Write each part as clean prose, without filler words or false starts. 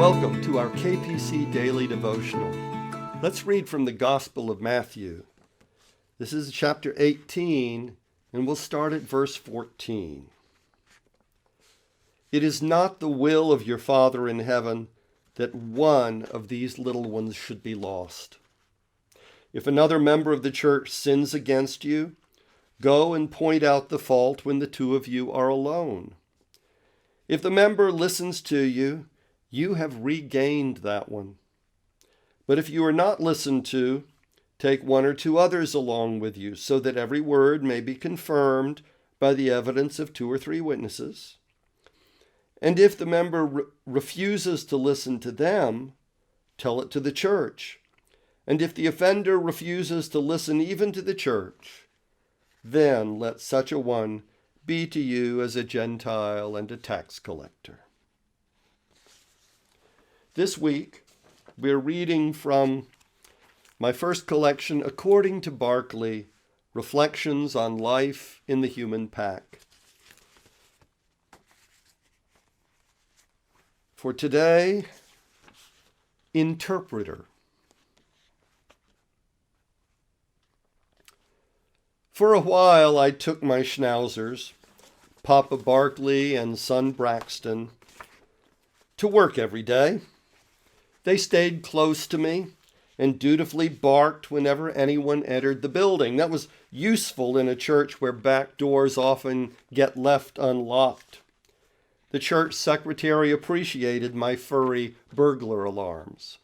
Welcome to our KPC Daily Devotional. Let's read from the Gospel of Matthew. This is chapter 18, and we'll start at verse 14. It is not the will of your Father in heaven that one of these little ones should be lost. If another member of the church sins against you, go and point out the fault when the two of you are alone. If the member listens to you, you have regained that one. But if you are not listened to, take one or two others along with you, so that every word may be confirmed by the evidence of 2 or 3 witnesses. And if the member refuses to listen to them, tell it to the church. And if the offender refuses to listen even to the church, then let such a one be to you as a Gentile and a tax collector. This week, we're reading from my first collection, According to Barclay, Reflections on Life in the Human Pack. For today, interpreter. For a while, I took my schnauzers, Papa Barclay and son Braxton, to work every day. They stayed close to me and dutifully barked whenever anyone entered the building. That was useful in a church where back doors often get left unlocked. The church secretary appreciated my furry burglar alarms.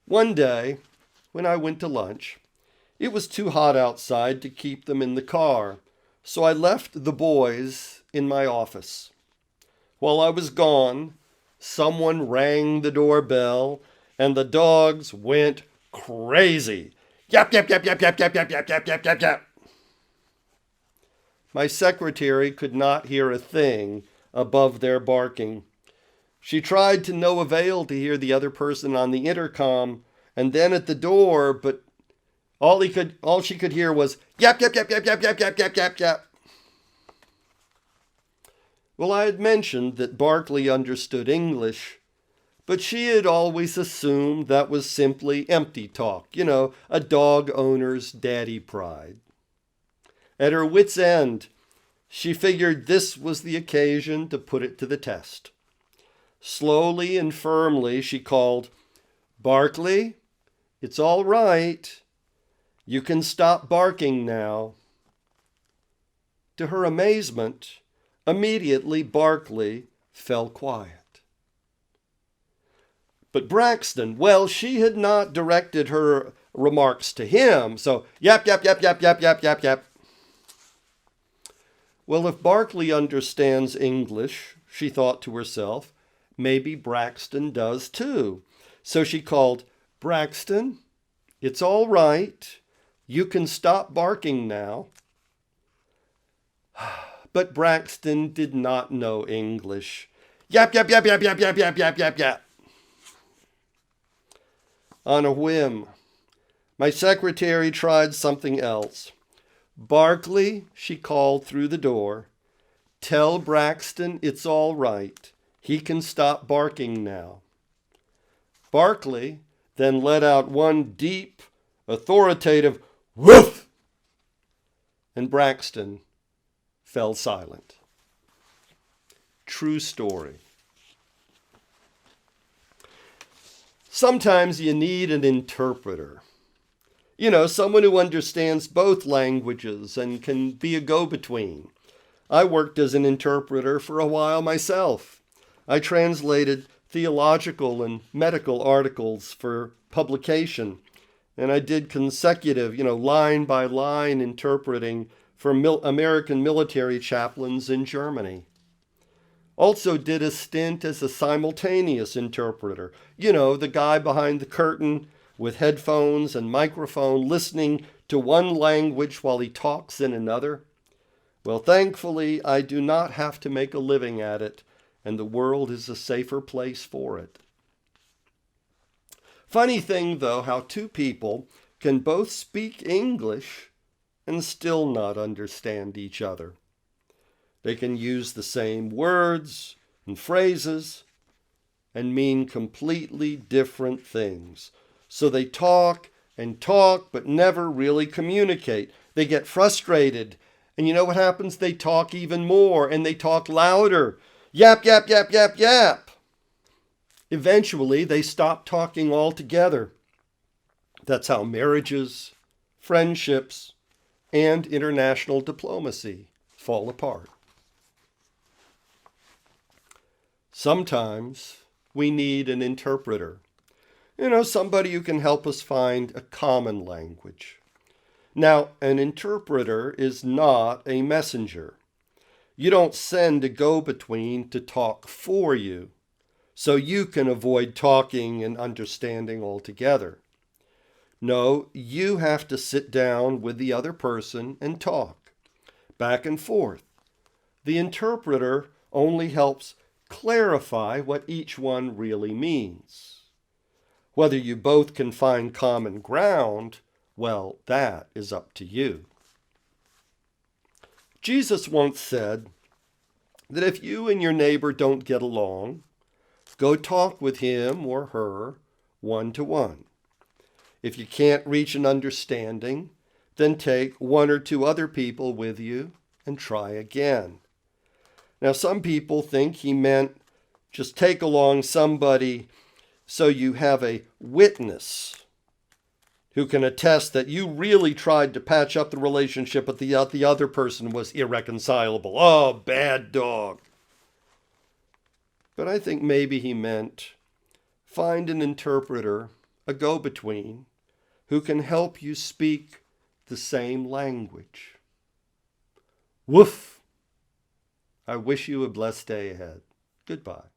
One day, when I went to lunch, it was too hot outside to keep them in the car, so I left the boys in my office. While I was gone, someone rang the doorbell, and the dogs went crazy. Yap, yap, yap, yap, yap, yap, yap, yap, yap, yap, yap, yap. My secretary could not hear a thing above their barking. She tried to no avail to hear the other person on the intercom and then at the door, but all she could hear was yap, yap, yap, yap, yap, yap, yap, yap, yap, yap. Well, I had mentioned that Barclay understood English, but she had always assumed that was simply empty talk, a dog owner's daddy pride. At her wit's end, she figured this was the occasion to put it to the test. Slowly and firmly, she called, "Barclay, it's all right. You can stop barking now." To her amazement, immediately Barclay fell quiet. But Braxton, well, she had not directed her remarks to him, so yap, yap, yap, yap, yap, yap, yap, yap. Well, if Barclay understands English, she thought to herself, maybe Braxton does too. So she called, "Braxton, it's all right. You can stop barking now." But Braxton did not know English. Yap, yap, yap, yap, yap, yap, yap, yap, yap, yap. On a whim, my secretary tried something else. "Barclay," she called through the door, "tell Braxton it's all right. He can stop barking now." Barclay then let out one deep, authoritative woof, and Braxton fell silent. True story. Sometimes you need an interpreter. Someone who understands both languages and can be a go-between. I worked as an interpreter for a while myself. I translated theological and medical articles for publication, and I did consecutive, line by line interpreting for American military chaplains in Germany. Also did a stint as a simultaneous interpreter. The guy behind the curtain with headphones and microphone listening to one language while he talks in another. Well, thankfully, I do not have to make a living at it, and the world is a safer place for it. Funny thing, though, how two people can both speak English and still not understand each other. They can use the same words and phrases, and mean completely different things. So they talk and talk, but never really communicate. They get frustrated. And you know what happens? They talk even more, and they talk louder. Yap, yap, yap, yap, yap. Eventually, they stop talking altogether. That's how marriages, friendships, and international diplomacy fall apart. Sometimes we need an interpreter. Somebody who can help us find a common language. Now, an interpreter is not a messenger. You don't send a go-between to talk for you, so you can avoid talking and understanding altogether. No, you have to sit down with the other person and talk, back and forth. The interpreter only helps clarify what each one really means. Whether you both can find common ground, well, that is up to you. Jesus once said that if you and your neighbor don't get along, go talk with him or her one-to-one. If you can't reach an understanding, then take one or two other people with you and try again. Now, some people think he meant just take along somebody so you have a witness who can attest that you really tried to patch up the relationship, but the other person was irreconcilable. Oh, bad dog. But I think maybe he meant find an interpreter, a go-between, who can help you speak the same language. Woof! I wish you a blessed day ahead. Goodbye.